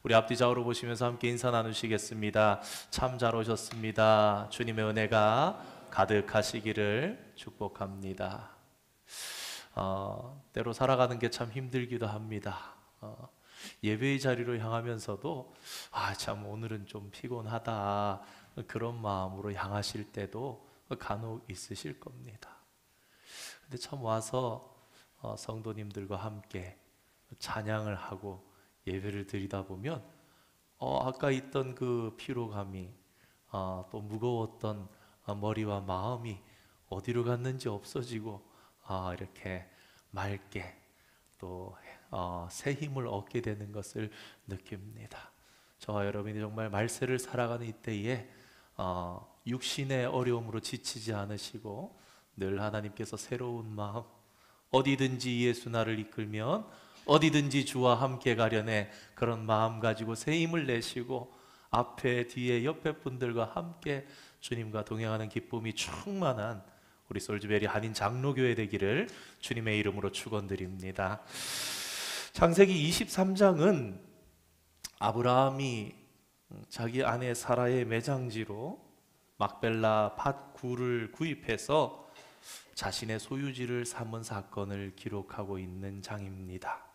우리 앞뒤 좌우로 보시면서 함께 인사 나누시겠습니다. 참 잘 오셨습니다. 주님의 은혜가 가득하시기를 축복합니다. 때로 살아가는 게 참 힘들기도 합니다. 예배의 자리로 향하면서도 참 오늘은 좀 피곤하다, 그런 마음으로 향하실 때도 간혹 있으실 겁니다. 근데 참 와서 성도님들과 함께 찬양을 하고 예배를 드리다 보면 아까 있던 그 피로감이, 또 무거웠던 머리와 마음이 어디로 갔는지 없어지고 이렇게 맑게 또 새 힘을 얻게 되는 것을 느낍니다. 저와 여러분이 정말 말세를 살아가는 이때에 육신의 어려움으로 지치지 않으시고 늘 하나님께서 새로운 마음, 어디든지 예수 나를 이끌면 어디든지 주와 함께 가려네, 그런 마음 가지고 새 힘을 내시고 앞에 뒤에 옆에 분들과 함께 주님과 동행하는 기쁨이 충만한 우리 솔즈베리 한인 장로교회 되기를 주님의 이름으로 축원드립니다. 창세기 23장은 아브라함이 자기 아내 사라의 매장지로 막벨라 밭 굴을 구입해서 자신의 소유지를 삼은 사건을 기록하고 있는 장입니다.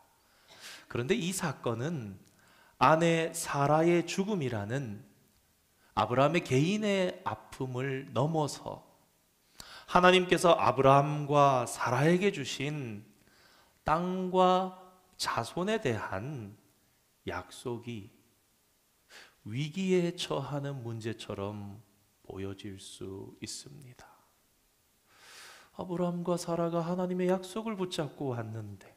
그런데 이 사건은 아내 사라의 죽음이라는 아브라함의 개인의 아픔을 넘어서 하나님께서 아브라함과 사라에게 주신 땅과 자손에 대한 약속이 위기에 처하는 문제처럼 보여질 수 있습니다. 아브라함과 사라가 하나님의 약속을 붙잡고 왔는데,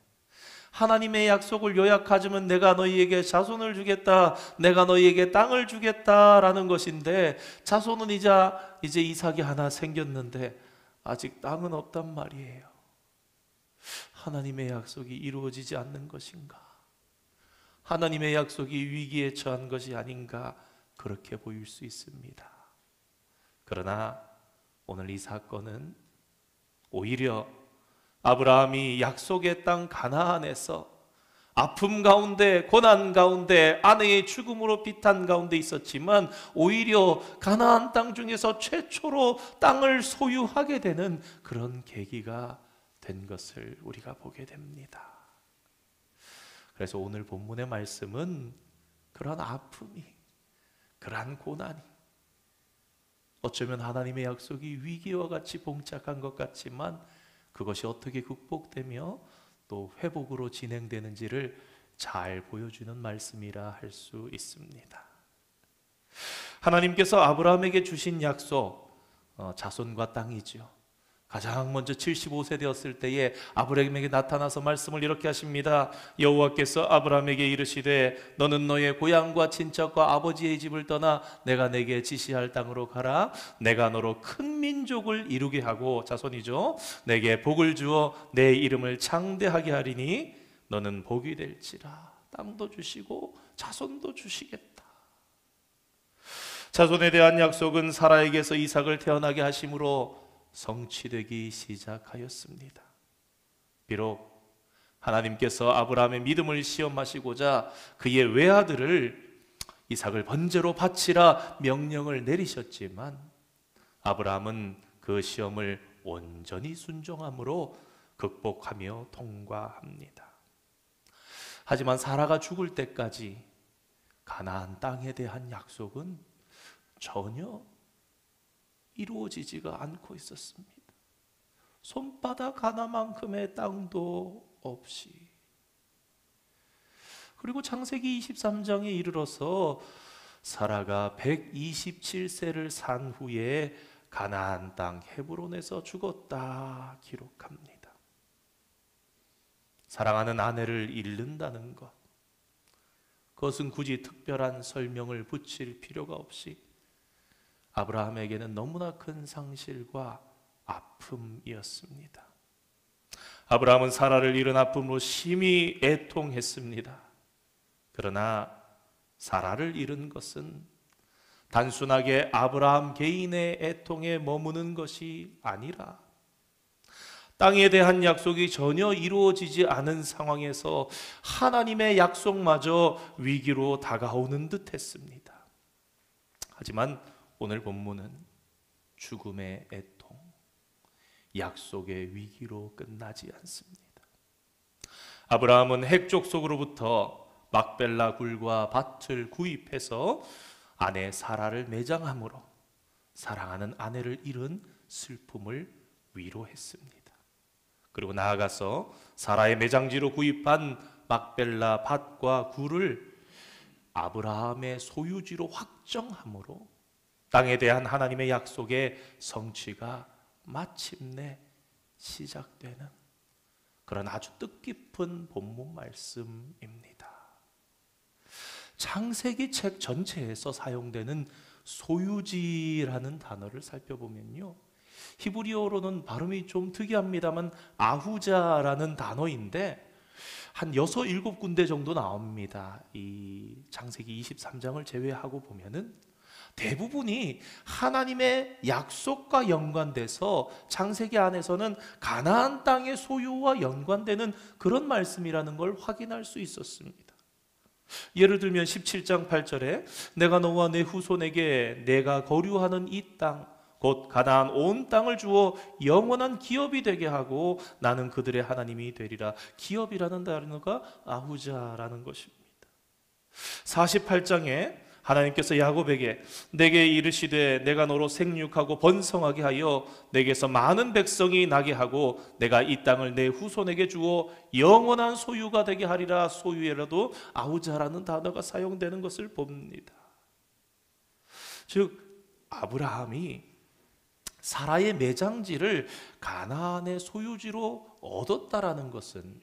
하나님의 약속을 요약하자면 내가 너희에게 자손을 주겠다, 내가 너희에게 땅을 주겠다라는 것인데, 자손은 이제 이삭이 하나 생겼는데 아직 땅은 없단 말이에요. 하나님의 약속이 이루어지지 않는 것인가? 하나님의 약속이 위기에 처한 것이 아닌가? 그렇게 보일 수 있습니다. 그러나 오늘 이 사건은 오히려 아브라함이 약속의 땅 가나안에서 아픔 가운데, 고난 가운데, 아내의 죽음으로 비탄 가운데 있었지만 오히려 가나안 땅 중에서 최초로 땅을 소유하게 되는 그런 계기가 된 것을 우리가 보게 됩니다. 그래서 오늘 본문의 말씀은 그러한 아픔이, 그러한 고난이, 어쩌면 하나님의 약속이 위기와 같이 봉착한 것 같지만 그것이 어떻게 극복되며 또 회복으로 진행되는지를 잘 보여주는 말씀이라 할 수 있습니다. 하나님께서 아브라함에게 주신 약속, 자손과 땅이죠. 가장 먼저 75세 되었을 때에 아브라함에게 나타나서 말씀을 이렇게 하십니다. 여호와께서 아브라함에게 이르시되 너는 너의 고향과 친척과 아버지의 집을 떠나 내가 내게 지시할 땅으로 가라. 내가 너로 큰 민족을 이루게 하고, 자손이죠, 내게 복을 주어 내 이름을 창대하게 하리니 너는 복이 될지라. 땅도 주시고 자손도 주시겠다. 자손에 대한 약속은 사라에게서 이삭을 태어나게 하심으로 성취되기 시작하였습니다. 비록 하나님께서 아브라함의 믿음을 시험하시고자 그의 외아들을 이삭을 번제로 바치라 명령을 내리셨지만 아브라함은 그 시험을 온전히 순종함으로 극복하며 통과합니다. 하지만 사라가 죽을 때까지 가나안 땅에 대한 약속은 전혀 이루어지지가 않고 있었습니다. 손바닥 하나만큼의 땅도 없이. 그리고 창세기 23장에 이르러서 사라가 127세를 산 후에 가나안 땅 헤브론에서 죽었다 기록합니다. 사랑하는 아내를 잃는다는 것, 그것은 굳이 특별한 설명을 붙일 필요가 없이 아브라함에게는 너무나 큰 상실과 아픔이었습니다. 아브라함은 사라를 잃은 아픔으로 심히 애통했습니다. 그러나 사라를 잃은 것은 단순하게 아브라함 개인의 애통에 머무는 것이 아니라 땅에 대한 약속이 전혀 이루어지지 않은 상황에서 하나님의 약속마저 위기로 다가오는 듯 했습니다. 하지만 오늘 본문은 죽음의 애통, 약속의 위기로 끝나지 않습니다. 아브라함은 핵족 속으로부터 막벨라 굴과 밭을 구입해서 아내 사라를 매장함으로 사랑하는 아내를 잃은 슬픔을 위로했습니다. 그리고 나아가서 사라의 매장지로 구입한 막벨라 밭과 굴을 아브라함의 소유지로 확정함으로 땅에 대한 하나님의 약속의 성취가 마침내 시작되는 그런 아주 뜻깊은 본문 말씀입니다. 창세기 책 전체에서 사용되는 소유지라는 단어를 살펴보면요, 히브리어로는 발음이 좀 특이합니다만 아후자라는 단어인데 한 6, 7군데 정도 나옵니다. 이 창세기 23장을 제외하고 보면은 대부분이 하나님의 약속과 연관돼서 창세기 안에서는 가나안 땅의 소유와 연관되는 그런 말씀이라는 걸 확인할 수 있었습니다. 예를 들면 17장 8절에 내가 너와 내 후손에게 내가 거류하는 이 땅 곧 가나안 온 땅을 주어 영원한 기업이 되게 하고 나는 그들의 하나님이 되리라. 기업이라는 단어가 아후자라는 것입니다. 48장에 하나님께서 야곱에게 내게 이르시되 내가 너로 생육하고 번성하게 하여 내게서 많은 백성이 나게 하고 내가 이 땅을 내 후손에게 주어 영원한 소유가 되게 하리라. 소유에라도 아우자라는 단어가 사용되는 것을 봅니다. 즉 아브라함이 사라의 매장지를 가나안의 소유지로 얻었다라는 것은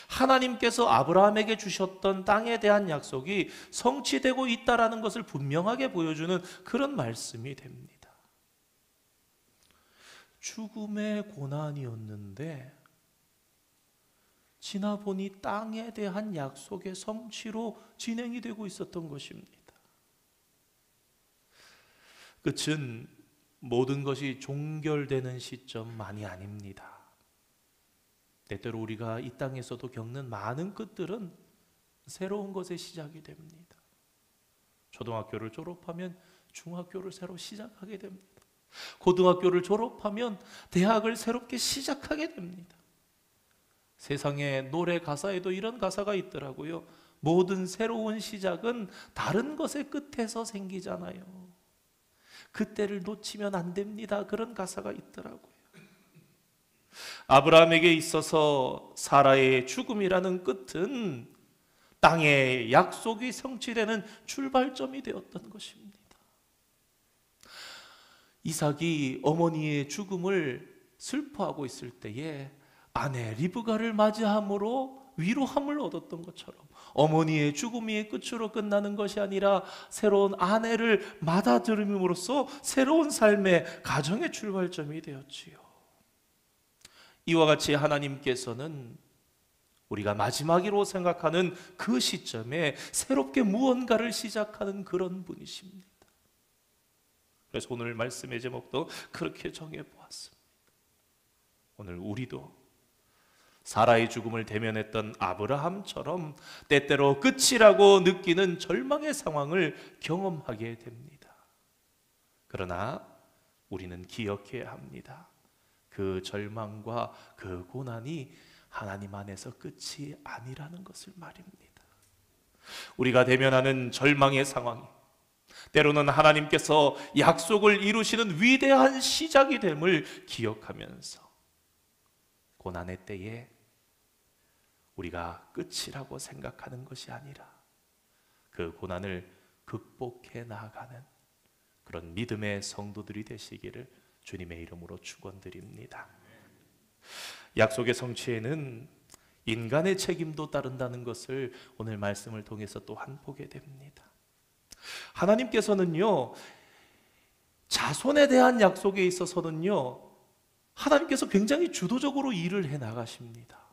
하나님께서 아브라함에게 주셨던 땅에 대한 약속이 성취되고 있다라는 것을 분명하게 보여주는 그런 말씀이 됩니다. 죽음의 고난이었는데 지나보니 땅에 대한 약속의 성취로 진행이 되고 있었던 것입니다. 끝은 모든 것이 종결되는 시점만이 아닙니다. 때때로 우리가 이 땅에서도 겪는 많은 끝들은 새로운 것의 시작이 됩니다. 초등학교를 졸업하면 중학교를 새로 시작하게 됩니다. 고등학교를 졸업하면 대학을 새롭게 시작하게 됩니다. 세상의 노래 가사에도 이런 가사가 있더라고요. 모든 새로운 시작은 다른 것의 끝에서 생기잖아요. 그때를 놓치면 안 됩니다. 그런 가사가 있더라고요. 아브라함에게 있어서 사라의 죽음이라는 끝은 땅의 약속이 성취되는 출발점이 되었던 것입니다. 이삭이 어머니의 죽음을 슬퍼하고 있을 때에 아내 리브가를 맞이함으로 위로함을 얻었던 것처럼 어머니의 죽음이 끝으로 끝나는 것이 아니라 새로운 아내를 맞아들임으로써 새로운 삶의 가정의 출발점이 되었지요. 이와 같이 하나님께서는 우리가 마지막이로 생각하는 그 시점에 새롭게 무언가를 시작하는 그런 분이십니다. 그래서 오늘 말씀의 제목도 그렇게 정해보았습니다. 오늘 우리도 사라의 죽음을 대면했던 아브라함처럼 때때로 끝이라고 느끼는 절망의 상황을 경험하게 됩니다. 그러나 우리는 기억해야 합니다. 그 절망과 그 고난이 하나님 안에서 끝이 아니라는 것을 말입니다. 우리가 대면하는 절망의 상황이 때로는 하나님께서 약속을 이루시는 위대한 시작이 됨을 기억하면서 고난의 때에 우리가 끝이라고 생각하는 것이 아니라 그 고난을 극복해 나아가는 그런 믿음의 성도들이 되시기를 주님의 이름으로 축원드립니다. 약속의 성취에는 인간의 책임도 따른다는 것을 오늘 말씀을 통해서 또한 보게 됩니다. 하나님께서는요, 자손에 대한 약속에 있어서는요, 하나님께서 굉장히 주도적으로 일을 해 나가십니다.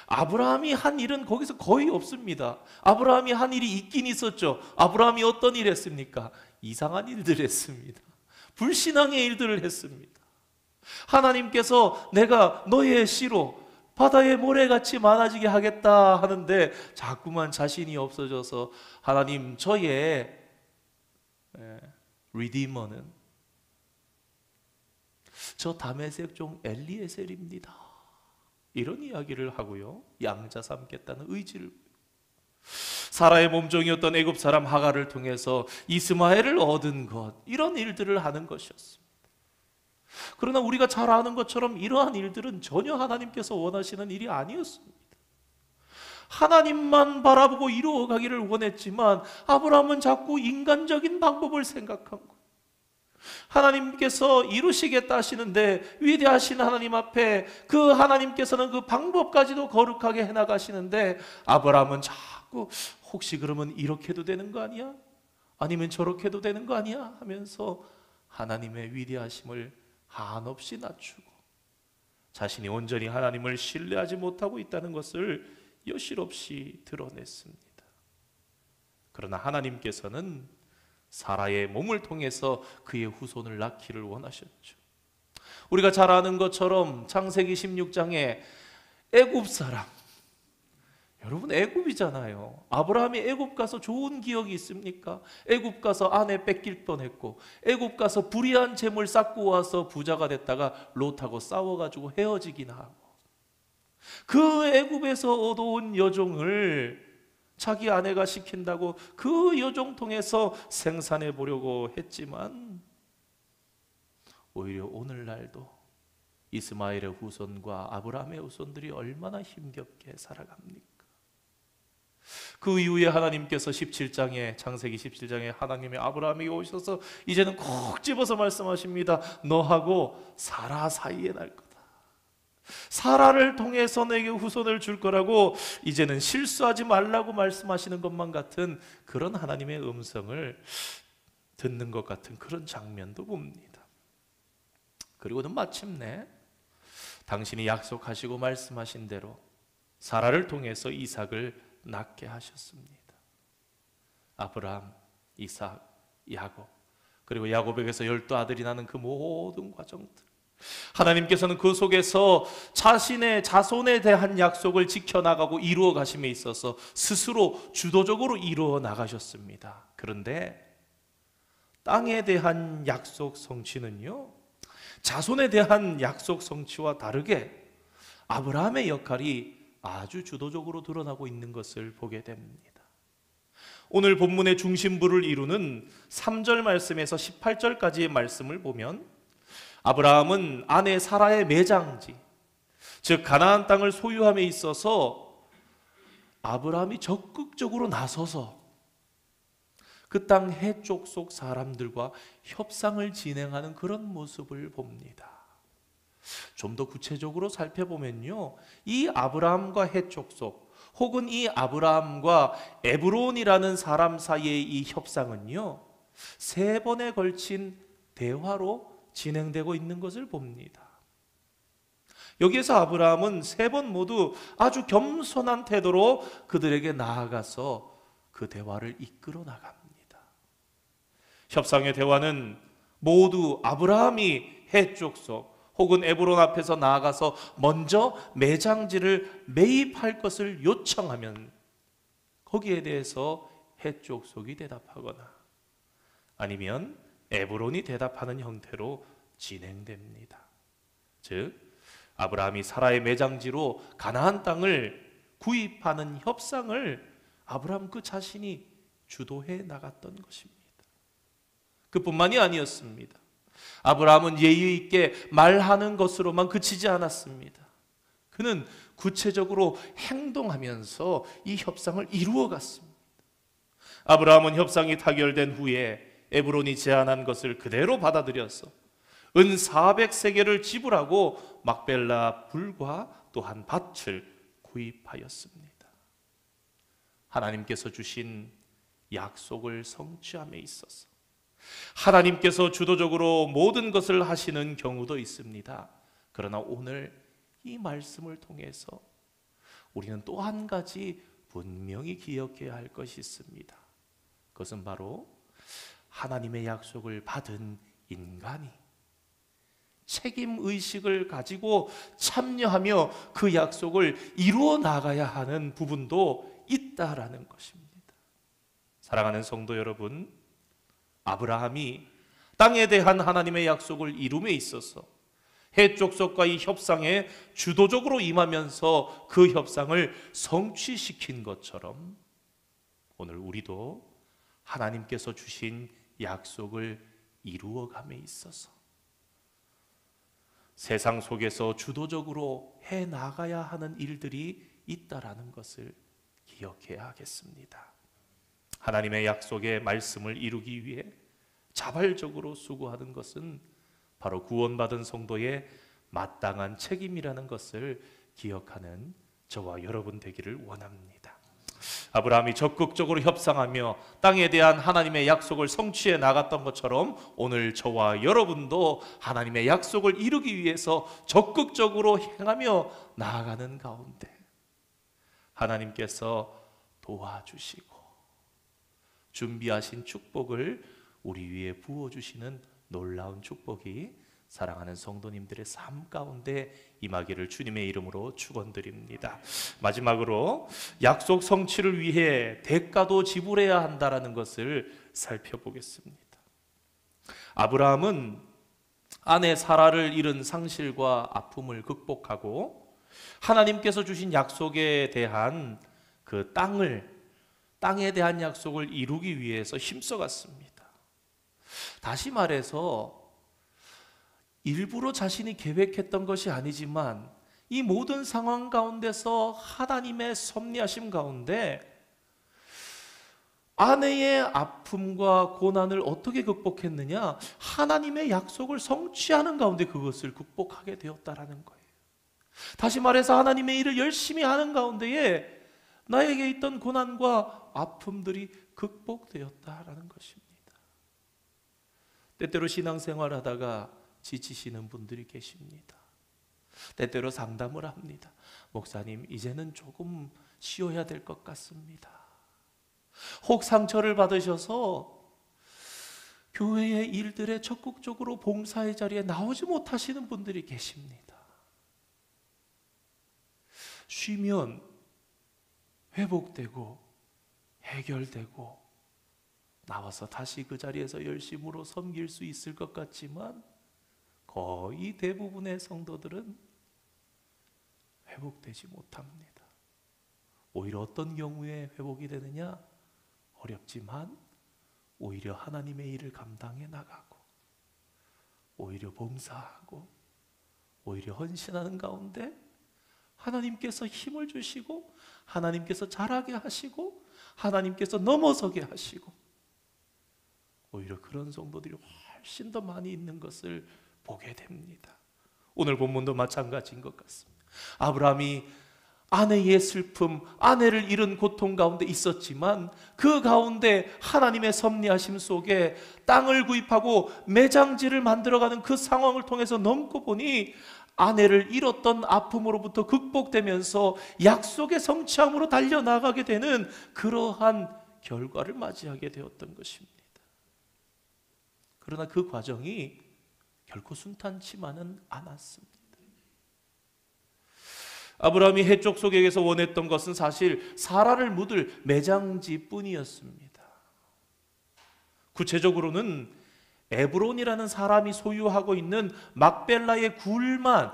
아브라함이 한 일은 거기서 거의 없습니다. 아브라함이 한 일이 있긴 있었죠. 아브라함이 어떤 일 했습니까? 이상한 일들을 했습니다. 불신앙의 일들을 했습니다. 하나님께서 내가 너의 씨로 바다의 모래같이 많아지게 하겠다 하는데 자꾸만 자신이 없어져서 하나님 저의 리디머는 저 다메섹 종 엘리에셀입니다. 이런 이야기를 하고요. 양자 삼겠다는 의지를, 사라의 몸종이었던 애굽 사람 하갈을 통해서 이스마엘을 얻은 것, 이런 일들을 하는 것이었습니다. 그러나 우리가 잘 아는 것처럼 이러한 일들은 전혀 하나님께서 원하시는 일이 아니었습니다. 하나님만 바라보고 이루어가기를 원했지만 아브라함은 자꾸 인간적인 방법을 생각한 거예요. 하나님께서 이루시겠다 하시는데 위대하신 하나님 앞에 그 하나님께서는 그 방법까지도 거룩하게 해나가시는데 아브라함은 자꾸 혹시 그러면 이렇게 해도 되는 거 아니야? 아니면 저렇게 해도 되는 거 아니야? 하면서 하나님의 위대하심을 한없이 낮추고 자신이 온전히 하나님을 신뢰하지 못하고 있다는 것을 여실없이 드러냈습니다. 그러나 하나님께서는 사라의 몸을 통해서 그의 후손을 낳기를 원하셨죠. 우리가 잘 아는 것처럼 창세기 16장에 애굽 사람, 여러분 애굽이잖아요. 아브라함이 애굽 가서 좋은 기억이 있습니까? 애굽 가서 아내 뺏길 뻔했고 애굽 가서 불의한 재물 쌓고 와서 부자가 됐다가 롯하고 싸워가지고 헤어지긴 하고 그 애굽에서 얻어온 여종을 자기 아내가 시킨다고 그 여종 통해서 생산해 보려고 했지만 오히려 오늘날도 이스마엘의 후손과 아브라함의 후손들이 얼마나 힘겹게 살아갑니까? 그 이후에 하나님께서 17장에 창세기 17장에 하나님의 아브라함에게 오셔서 이제는 콕 집어서 말씀하십니다. 너하고 사라 사이에 날 거다. 사라를 통해서 내게 후손을 줄 거라고 이제는 실수하지 말라고 말씀하시는 것만 같은 그런 하나님의 음성을 듣는 것 같은 그런 장면도 봅니다. 그리고는 마침내 당신이 약속하시고 말씀하신 대로 사라를 통해서 이삭을 낳게 하셨습니다. 아브라함, 이삭, 야곱, 그리고 야곱에게서 12아들이 나는 그 모든 과정들, 하나님께서는 그 속에서 자신의 자손에 대한 약속을 지켜나가고 이루어 가심에 있어서 스스로 주도적으로 이루어 나가셨습니다. 그런데 땅에 대한 약속 성취는요, 자손에 대한 약속 성취와 다르게 아브라함의 역할이 아주 주도적으로 드러나고 있는 것을 보게 됩니다. 오늘 본문의 중심부를 이루는 3절 말씀에서 18절까지의 말씀을 보면 아브라함은 아내 사라의 매장지, 즉 가나안 땅을 소유함에 있어서 아브라함이 적극적으로 나서서 그 땅 해쪽 속 사람들과 협상을 진행하는 그런 모습을 봅니다. 좀 더 구체적으로 살펴보면요, 이 아브라함과 해쪽 속 혹은 이 아브라함과 에브론이라는 사람 사이의 이 협상은요 3번에 걸친 대화로 진행되고 있는 것을 봅니다. 여기에서 아브라함은 3번 모두 아주 겸손한 태도로 그들에게 나아가서 그 대화를 이끌어 나갑니다. 협상의 대화는 모두 아브라함이 해쪽 속 혹은 에브론 앞에서 나아가서 먼저 매장지를 매입할 것을 요청하면 거기에 대해서 해쪽 속이 대답하거나 아니면 에브론이 대답하는 형태로 진행됩니다. 즉 아브라함이 사라의 매장지로 가나안 땅을 구입하는 협상을 아브라함 그 자신이 주도해 나갔던 것입니다. 그뿐만이 아니었습니다. 아브라함은 예의 있게 말하는 것으로만 그치지 않았습니다. 그는 구체적으로 행동하면서 이 협상을 이루어 갔습니다. 아브라함은 협상이 타결된 후에 에브론이 제안한 것을 그대로 받아들여서 은 400세겔을 지불하고 막벨라 불과 또한 밭을 구입하였습니다. 하나님께서 주신 약속을 성취함에 있어서 하나님께서 주도적으로 모든 것을 하시는 경우도 있습니다. 그러나 오늘 이 말씀을 통해서 우리는 또 한 가지 분명히 기억해야 할 것이 있습니다. 그것은 바로 하나님의 약속을 받은 인간이 책임 의식을 가지고 참여하며 그 약속을 이루어 나가야 하는 부분도 있다라는 것입니다. 사랑하는 성도 여러분, 아브라함이 땅에 대한 하나님의 약속을 이룸에 있어서 해족속과의 협상에 주도적으로 임하면서 그 협상을 성취시킨 것처럼 오늘 우리도 하나님께서 주신 약속을 이루어감에 있어서 세상 속에서 주도적으로 해 나가야 하는 일들이 있다라는 것을 기억해야 하겠습니다. 하나님의 약속의 말씀을 이루기 위해 자발적으로 수고하는 것은 바로 구원받은 성도의 마땅한 책임이라는 것을 기억하는 저와 여러분 되기를 원합니다. 아브라함이 적극적으로 협상하며 땅에 대한 하나님의 약속을 성취해 나갔던 것처럼 오늘 저와 여러분도 하나님의 약속을 이루기 위해서 적극적으로 행하며 나아가는 가운데 하나님께서 도와주시고 준비하신 축복을 우리 위에 부어주시는 놀라운 축복이 사랑하는 성도님들의 삶 가운데 임하기를 주님의 이름으로 축원드립니다. 마지막으로 약속 성취를 위해 대가도 지불해야 한다라는 것을 살펴보겠습니다. 아브라함은 아내 사라를 잃은 상실과 아픔을 극복하고 하나님께서 주신 약속에 대한 그 땅에 대한 약속을 이루기 위해서 힘써갔습니다. 다시 말해서 일부러 자신이 계획했던 것이 아니지만 이 모든 상황 가운데서 하나님의 섭리하심 가운데 아내의 아픔과 고난을 어떻게 극복했느냐? 하나님의 약속을 성취하는 가운데 그것을 극복하게 되었다라는 거예요. 다시 말해서 하나님의 일을 열심히 하는 가운데에 나에게 있던 고난과 아픔들이 극복되었다라는 것입니다. 때때로 신앙생활 하다가 지치시는 분들이 계십니다. 때때로 상담을 합니다. 목사님, 이제는 조금 쉬어야 될 것 같습니다. 혹 상처를 받으셔서 교회의 일들에 적극적으로 봉사의 자리에 나오지 못하시는 분들이 계십니다. 쉬면 회복되고 해결되고 나와서 다시 그 자리에서 열심으로 섬길 수 있을 것 같지만 거의 대부분의 성도들은 회복되지 못합니다. 오히려 어떤 경우에 회복이 되느냐? 어렵지만 오히려 하나님의 일을 감당해 나가고 오히려 봉사하고 오히려 헌신하는 가운데 하나님께서 힘을 주시고 하나님께서 자라게 하시고 하나님께서 넘어서게 하시고 오히려 그런 성도들이 훨씬 더 많이 있는 것을 보게 됩니다. 오늘 본문도 마찬가지인 것 같습니다. 아브라함이 아내의 슬픔, 아내를 잃은 고통 가운데 있었지만 그 가운데 하나님의 섭리하심 속에 땅을 구입하고 매장지를 만들어가는 그 상황을 통해서 넘고 보니 아내를 잃었던 아픔으로부터 극복되면서 약속의 성취함으로 달려나가게 되는 그러한 결과를 맞이하게 되었던 것입니다. 그러나 그 과정이 결코 순탄치만은 않았습니다. 아브라함이 해족 속에서 원했던 것은 사실 사라를 묻을 매장지뿐이었습니다. 구체적으로는 에브론이라는 사람이 소유하고 있는 막벨라의 굴만,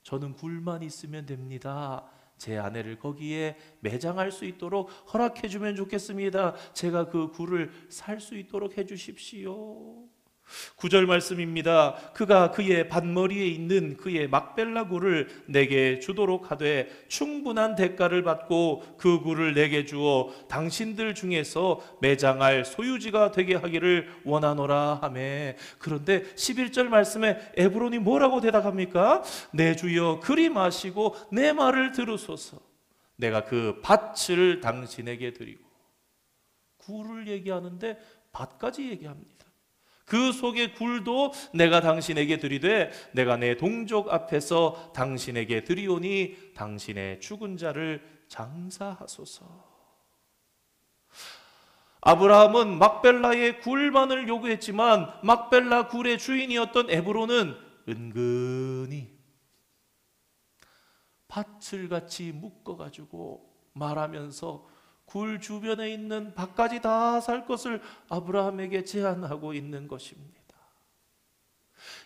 저는 굴만 있으면 됩니다. 제 아내를 거기에 매장할 수 있도록 허락해 주면 좋겠습니다. 제가 그 굴을 살 수 있도록 해 주십시오. 9절 말씀입니다. 그가 그의 밭머리에 있는 그의 막벨라 굴을 내게 주도록 하되 충분한 대가를 받고 그 굴을 내게 주어 당신들 중에서 매장할 소유지가 되게 하기를 원하노라 하매. 그런데 11절 말씀에 에브론이 뭐라고 대답합니까? 내 주여 그리 마시고 내 말을 들으소서. 내가 그 밭을 당신에게 드리고. 굴을 얘기하는데 밭까지 얘기합니다. 그 속의 굴도 내가 당신에게 드리되 내가 내 동족 앞에서 당신에게 드리오니 당신의 죽은 자를 장사하소서. 아브라함은 막벨라의 굴만을 요구했지만 막벨라 굴의 주인이었던 에브론은 은근히 밭을 같이 묶어가지고 말하면서 굴 주변에 있는 밭까지 다 살 것을 아브라함에게 제안하고 있는 것입니다.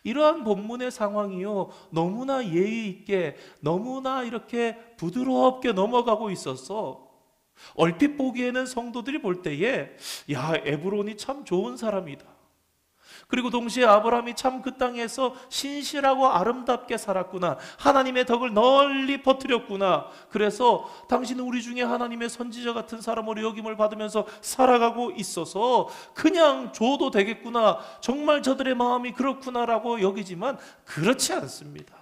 이러한 본문의 상황이요, 너무나 예의 있게, 너무나 이렇게 부드럽게 넘어가고 있어서 얼핏 보기에는 성도들이 볼 때에 야, 에브론이 참 좋은 사람이다. 그리고 동시에 아브라함이 참 그 땅에서 신실하고 아름답게 살았구나. 하나님의 덕을 널리 퍼뜨렸구나. 그래서 당신은 우리 중에 하나님의 선지자 같은 사람으로 여김을 받으면서 살아가고 있어서 그냥 줘도 되겠구나. 정말 저들의 마음이 그렇구나라고 여기지만 그렇지 않습니다.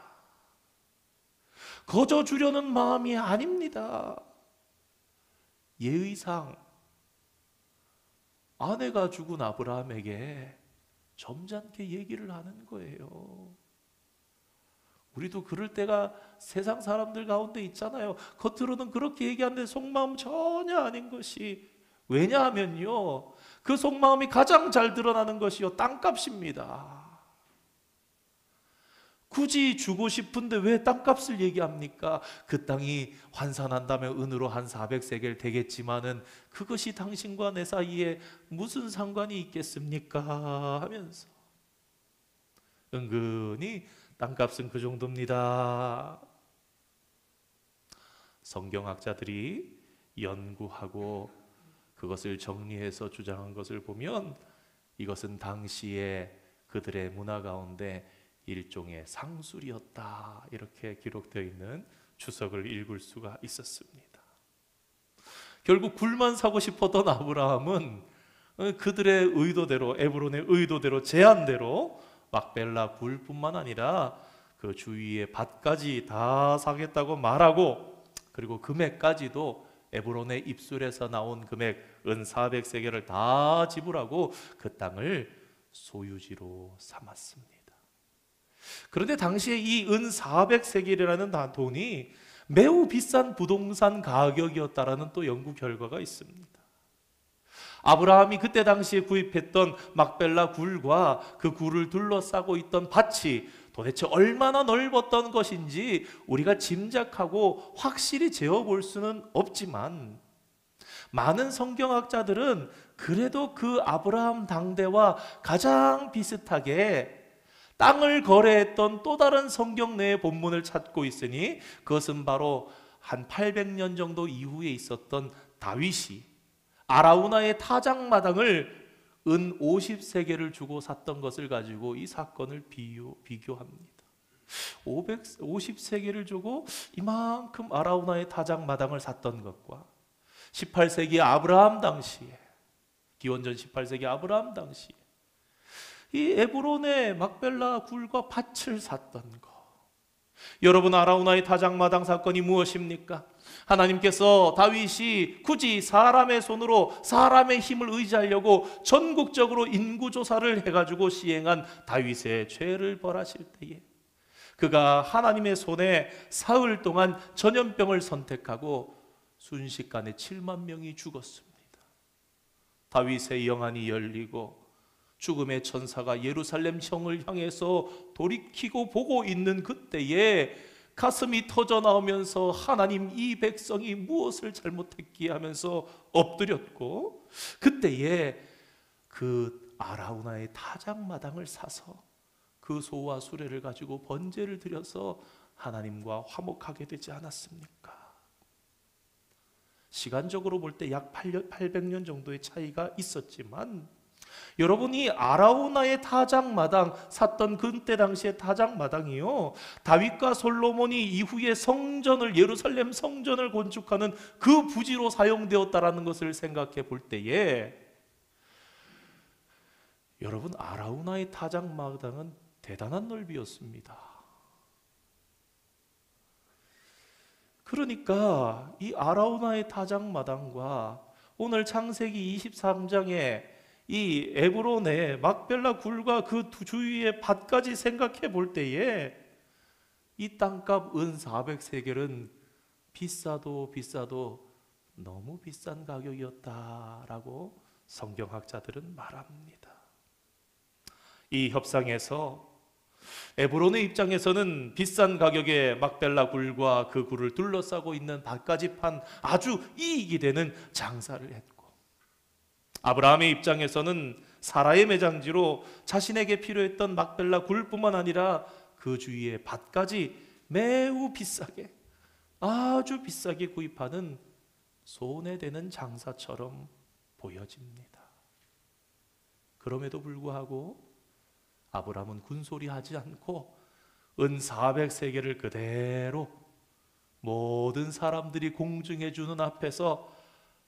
거저 주려는 마음이 아닙니다. 예의상 아내가 죽은 아브라함에게 점잖게 얘기를 하는 거예요. 우리도 그럴 때가 세상 사람들 가운데 있잖아요. 겉으로는 그렇게 얘기하는데 속마음 전혀 아닌 것이, 왜냐하면요, 그 속마음이 가장 잘 드러나는 것이요, 땅값입니다. 굳이 주고 싶은데 왜 땅값을 얘기합니까? 그 땅이 환산한다면 은으로 한 400세겔 되겠지만은 그것이 당신과 내 사이에 무슨 상관이 있겠습니까? 하면서 은근히 땅값은 그 정도입니다. 성경학자들이 연구하고 그것을 정리해서 주장한 것을 보면 이것은 당시에 그들의 문화 가운데 일종의 상술이었다, 이렇게 기록되어 있는 주석을 읽을 수가 있었습니다. 결국 굴만 사고 싶었던 아브라함은 그들의 의도대로, 에브론의 의도대로, 제안대로 막벨라 굴뿐만 아니라 그 주위의 밭까지 다 사겠다고 말하고, 그리고 금액까지도 에브론의 입술에서 나온 금액 은 400세겔을 다 지불하고 그 땅을 소유지로 삼았습니다. 그런데 당시에 이 은 400세겔이라는 돈이 매우 비싼 부동산 가격이었다라는 또 연구 결과가 있습니다. 아브라함이 그때 당시에 구입했던 막벨라 굴과 그 굴을 둘러싸고 있던 밭이 도대체 얼마나 넓었던 것인지 우리가 짐작하고 확실히 재어볼 수는 없지만, 많은 성경학자들은 그래도 그 아브라함 당대와 가장 비슷하게 땅을 거래했던 또 다른 성경 내의 본문을 찾고 있으니 그것은 바로 한 800년 정도 이후에 있었던 다윗이 아라우나의 타작마당을 은 50세겔을 주고 샀던 것을 가지고 이 사건을 비교합니다. 50세겔을 주고 이만큼 아라우나의 타작마당을 샀던 것과 18세기 아브라함 당시에, 기원전 18세기 아브라함 당시에 이 에브론의 막벨라 굴과 밭을 샀던 것, 여러분, 아라우나의 타작마당 사건이 무엇입니까? 하나님께서 다윗이 굳이 사람의 손으로 사람의 힘을 의지하려고 전국적으로 인구조사를 해가지고 시행한 다윗의 죄를 벌하실 때에 그가 하나님의 손에 사흘 동안 전염병을 선택하고 순식간에 7만 명이 죽었습니다. 다윗의 영안이 열리고 죽음의 천사가 예루살렘 성을 향해서 돌이키고 보고 있는 그때에 가슴이 터져 나오면서 하나님, 이 백성이 무엇을 잘못했기에 하면서 엎드렸고, 그때에 그 아라우나의 타작마당을 사서 그 소와 수레를 가지고 번제를 드려서 하나님과 화목하게 되지 않았습니까? 시간적으로 볼 때 약 800년 정도의 차이가 있었지만, 여러분이 아라우나의 타작마당 샀던 그때 당시의 타작마당이요, 다윗과 솔로몬이 이후에 성전을, 예루살렘 성전을 건축하는 그 부지로 사용되었다라는 것을 생각해 볼 때에, 여러분, 아라우나의 타작마당은 대단한 넓이였습니다. 그러니까 이 아라우나의 타작마당과 오늘 창세기 23장에 이 에브론의 막벨라 굴과 그 주위의 밭까지 생각해 볼 때에 이 땅값 은 400세겔은 비싸도 너무 비싼 가격이었다라고 성경학자들은 말합니다. 이 협상에서 에브론의 입장에서는 비싼 가격에 막벨라 굴과 그 굴을 둘러싸고 있는 밭까지 판 아주 이익이 되는 장사를 했고, 아브라함의 입장에서는 사라의 매장지로 자신에게 필요했던 막벨라 굴뿐만 아니라 그 주위의 밭까지 매우 비싸게, 아주 비싸게 구입하는 손해되는 장사처럼 보여집니다. 그럼에도 불구하고 아브라함은 군소리하지 않고 은 400세겔을 그대로 모든 사람들이 공증해 주는 앞에서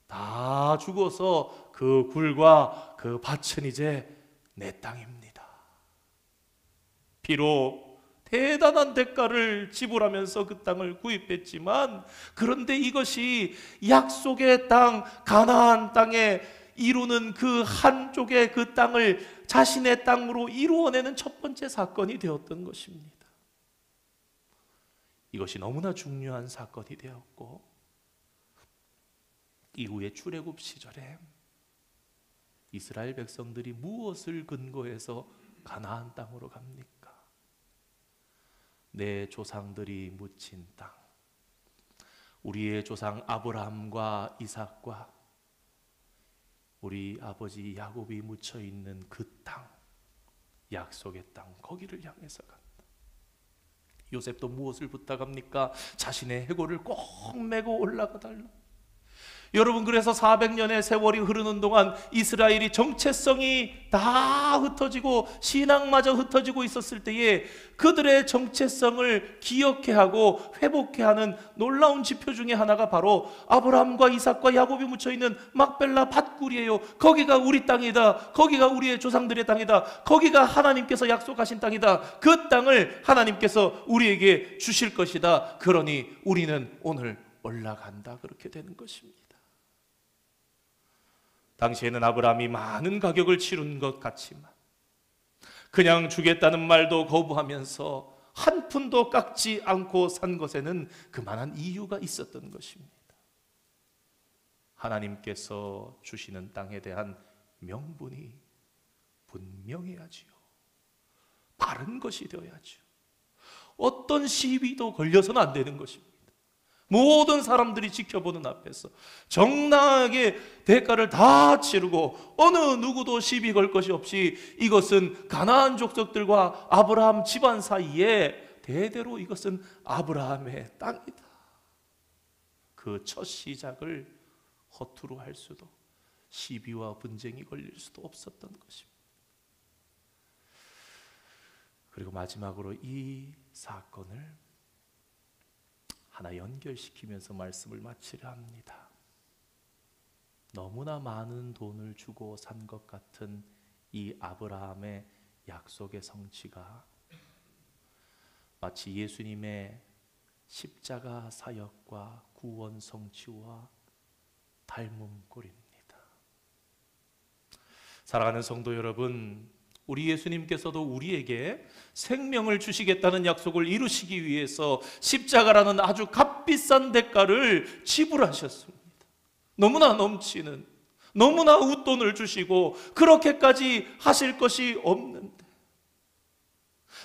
다 주고서 그 굴과 그 밭은 이제 내 땅입니다. 비록 대단한 대가를 지불하면서 그 땅을 구입했지만, 그런데 이것이 약속의 땅 가나안 땅에 이루는 그 한쪽의 그 땅을 자신의 땅으로 이루어내는 첫 번째 사건이 되었던 것입니다. 이것이 너무나 중요한 사건이 되었고, 이후에 출애굽 시절에 이스라엘 백성들이 무엇을 근거해서 가나안 땅으로 갑니까? 내 조상들이 묻힌 땅, 우리의 조상 아브라함과 이삭과 우리 아버지 야곱이 묻혀 있는 그 땅, 약속의 땅, 거기를 향해서 간다. 요셉도 무엇을 부탁합니까? 자신의 해골을 꼭 메고 올라가 달라. 여러분, 그래서 400년의 세월이 흐르는 동안 이스라엘이 정체성이 다 흩어지고 신앙마저 흩어지고 있었을 때에 그들의 정체성을 기억해 하고 회복해 하는 놀라운 지표 중에 하나가 바로 아브라함과 이삭과 야곱이 묻혀있는 막벨라 밭굴이에요. 거기가 우리 땅이다. 거기가 우리의 조상들의 땅이다. 거기가 하나님께서 약속하신 땅이다. 그 땅을 하나님께서 우리에게 주실 것이다. 그러니 우리는 오늘 올라간다. 그렇게 되는 것입니다. 당시에는 아브라함이 많은 가격을 치른 것 같지만 그냥 주겠다는 말도 거부하면서 한 푼도 깎지 않고 산 것에는 그만한 이유가 있었던 것입니다. 하나님께서 주시는 땅에 대한 명분이 분명해야지요. 바른 것이 되어야지요. 어떤 시비도 걸려서는 안 되는 것입니다. 모든 사람들이 지켜보는 앞에서 정당하게 대가를 다 치르고 어느 누구도 시비 걸 것이 없이, 이것은 가나안 족속들과 아브라함 집안 사이에 대대로 이것은 아브라함의 땅이다. 그 첫 시작을 허투루 할 수도, 시비와 분쟁이 걸릴 수도 없었던 것입니다. 그리고 마지막으로 이 사건을 하나 연결시키면서 말씀을 마치려 합니다. 너무나 많은 돈을 주고 산 것 같은 이 아브라함의 약속의 성취가 마치 예수님의 십자가 사역과 구원 성취와 닮은 꼴입니다. 사랑하는 성도 여러분, 우리 예수님께서도 우리에게 생명을 주시겠다는 약속을 이루시기 위해서 십자가라는 아주 값비싼 대가를 지불하셨습니다. 너무나 넘치는, 너무나 웃돈을 주시고 그렇게까지 하실 것이 없는데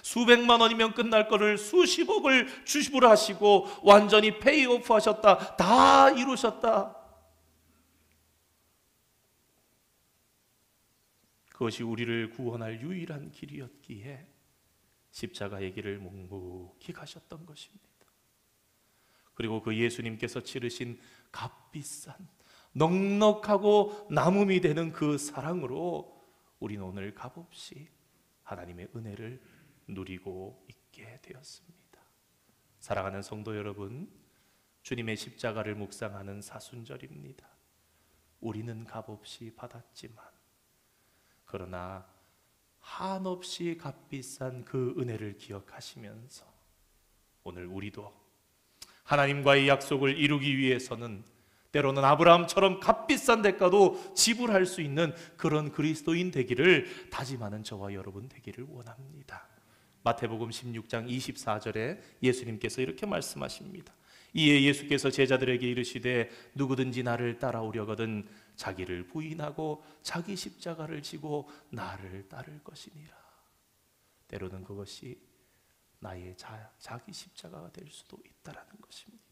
수백만 원이면 끝날 거를 수십억을 지불하시고 완전히 페이오프 하셨다. 다 이루셨다. 그것이 우리를 구원할 유일한 길이었기에 십자가의 길을 묵묵히 가셨던 것입니다. 그리고 그 예수님께서 치르신 값비싼 넉넉하고 남음이 되는 그 사랑으로 우리는 오늘 값없이 하나님의 은혜를 누리고 있게 되었습니다. 사랑하는 성도 여러분, 주님의 십자가를 묵상하는 사순절입니다. 우리는 값없이 받았지만 그러나 한없이 값비싼 그 은혜를 기억하시면서 오늘 우리도 하나님과의 약속을 이루기 위해서는 때로는 아브라함처럼 값비싼 대가도 지불할 수 있는 그런 그리스도인 되기를 다짐하는 저와 여러분 되기를 원합니다. 마태복음 16장 24절에 예수님께서 이렇게 말씀하십니다. 이에 예수께서 제자들에게 이르시되 누구든지 나를 따라오려거든 자기를 부인하고 자기 십자가를 지고 나를 따를 것이니라. 때로는 그것이 나의 자기 십자가가 될 수도 있다라는 것입니다.